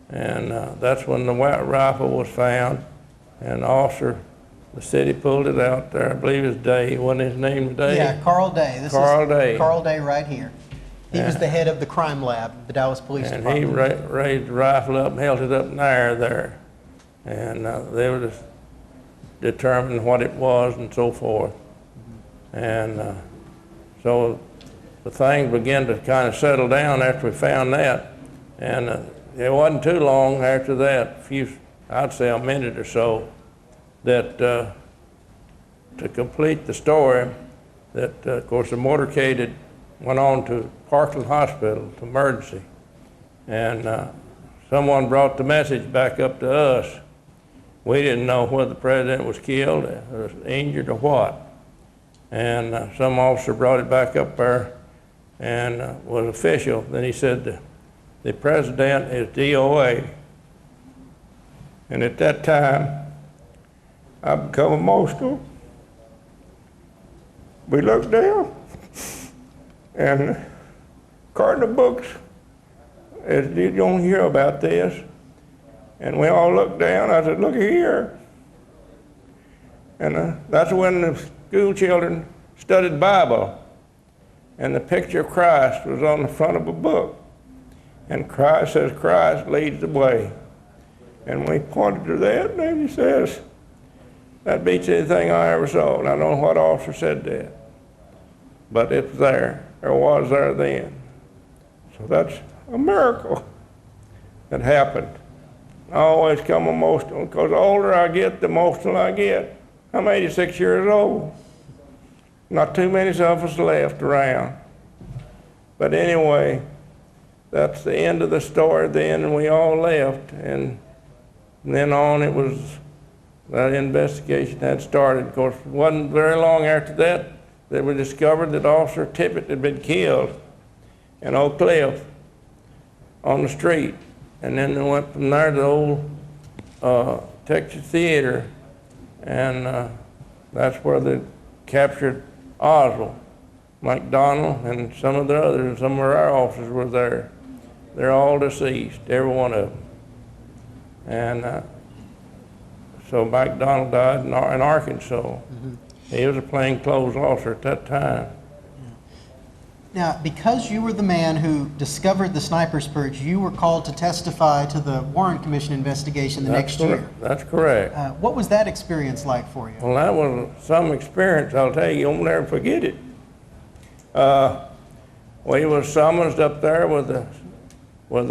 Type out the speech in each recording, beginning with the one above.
And that's when the white rifle was found. And the officer, the city pulled it out there. I believe it's Day. Wasn't his name Day? Yeah, Carl Day. Carl Day. Carl Day right here. He was the head of the crime lab, the Dallas Police Department. And he raised the rifle up and held it up in the air there. And they were just determining what it was and so forth. And so the thing began to kind of settle down after we found that. And it wasn't too long after that, I'd say a minute or so, that to complete the story, that of course the motorcade had went on to Parkland Hospital to emergency. And someone brought the message back up to us. We didn't know whether the president was killed or injured or what. And some officer brought it back up there and was official. Then he said the president is DOA. And at that time, I become emotional. We looked down, and according to books, as you don't hear about this, and we all looked down. I said, "Look here." And that's when the school children studied Bible, and the picture of Christ was on the front of a book. And Christ says, "Christ leads the way." And we pointed to that, and he says, "That beats anything I ever saw." And I don't know what officer said that, but it's there. Or was there then. So that's a miracle that happened. I always come emotional, because the older I get, the emotional I get. I'm 86 years old. Not too many of us left around. But anyway, that's the end of the story then, and we all left. And then on, it was, that investigation had started. Of course, it wasn't very long after that that we discovered that Officer Tippett had been killed in Oak Cliff on the street. And then they went from there to the old Texas Theater, and that's where they captured Oswald, McDonald, and some of the others. Some of our officers were there. They're all deceased, every one of them. And so McDonald died in Arkansas. Mm-hmm. He was a plainclothes officer at that time. Now, because you were the man who discovered the sniper's perch, you were called to testify to the Warren Commission investigation the next year. That's correct. What was that experience like for you? Well, that was some experience, I'll tell you. You'll never forget it. We was summoned up there with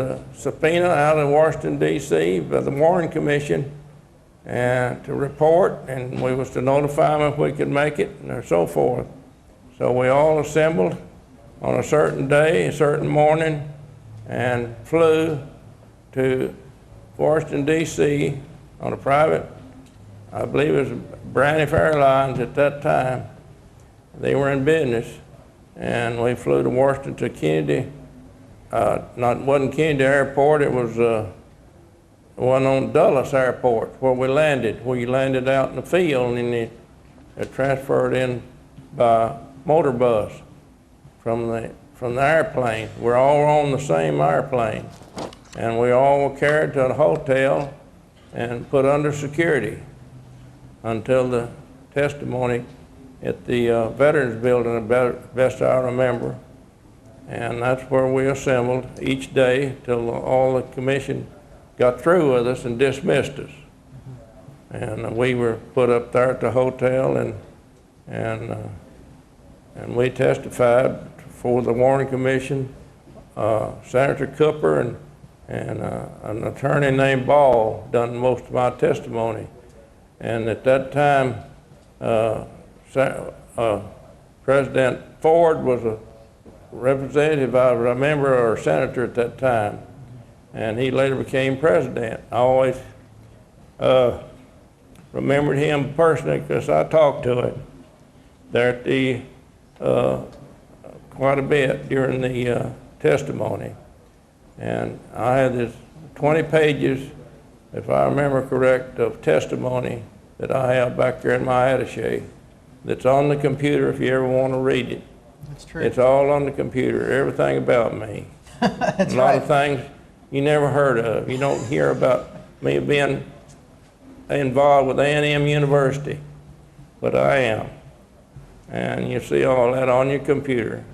a subpoena out of Washington, D.C. by the Warren Commission, and to report, and we was to notify them if we could make it, and so forth. So we all assembled on a certain day, a certain morning, and flew to Washington, D.C. on a private, I believe it was Braniff Airlines at that time. They were in business, and we flew to Washington to Kennedy. Wasn't Kennedy Airport, it was one on Dulles Airport where we landed, where you landed out in the field, and then they transferred in by motor bus from the airplane. We're all on the same airplane, and we all were carried to a hotel and put under security until the testimony at the Veterans Building, best I remember. And that's where we assembled each day till all the commission got through with us and dismissed us. And we were put up there at the hotel, and we testified for the Warren Commission. Senator Cooper and an attorney named Ball done most of my testimony. And at that time, President Ford was a representative, I remember, or senator at that time, and he later became president. I always remembered him personally because I talked to him there at the quite a bit during the testimony. And I had this 20 pages, if I remember correct, of testimony that I have back there in my attaché that's on the computer if you ever want to read it. That's true. It's all on the computer, everything about me. That's a lot of things you never heard of. You don't hear about me being involved with A&M University, but I am. And you see all that on your computer.